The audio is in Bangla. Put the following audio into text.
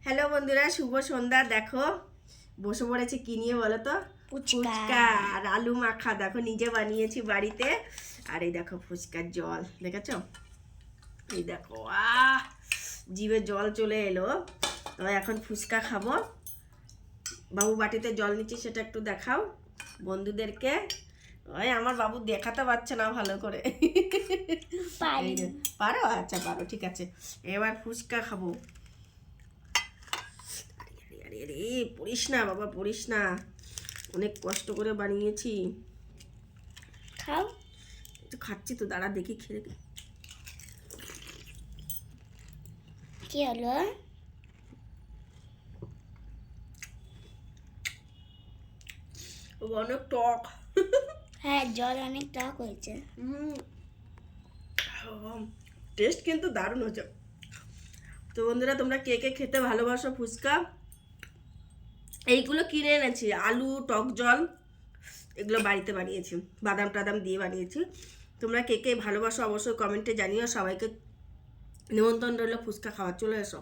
হ্যালো বন্ধুরা, শুভ সন্ধ্যা। দেখো বসে পড়েছে কি নিয়ে বলো তো? ফুচকা আর আলু মাখা। দেখো নিজে বানিয়েছি বাড়িতে। আর এই দেখো ফুচকার জল দেখেছো? এই দেখো জিভে জল চলে এলো। তো এখন ফুচকা খাবো। বাবু বাটিতে জল নিচ্ছি, সেটা একটু দেখাও বন্ধুদেরকে। ওই আমার বাবু দেখাতে পারছে না ভালো করে। পারো? আচ্ছা পারো, ঠিক আছে। এবার ফুচকা খাবো। আরে আরে পড়িস না বাবা, পড়িস না, অনেক কষ্ট করে বানিয়েছি। খাও। একটু খাচ্ছি তো, দাঁড়া দেখি খেয়ে। কি হলো? অনেক টক। হ্যাঁ, জল অনেক টক হয়েছে। টেস্ট কিন্তু দারুণ হয়েছে। তো বন্ধুরা, তোমরা কে কে খেতে ভালোবাসো ফুচকা? এইগুলো কিনে এনেছি, আলু, টক জল, এগুলো বাড়িতে বানিয়েছি, বাদাম টাদাম দিয়ে বানিয়েছি। তোমরা কে কে ভালোবাসো অবশ্যই কমেন্টে জানিও। সবাইকে নিমন্ত্রণ রইলো ফুচকা খাওয়ার, চলে এসো।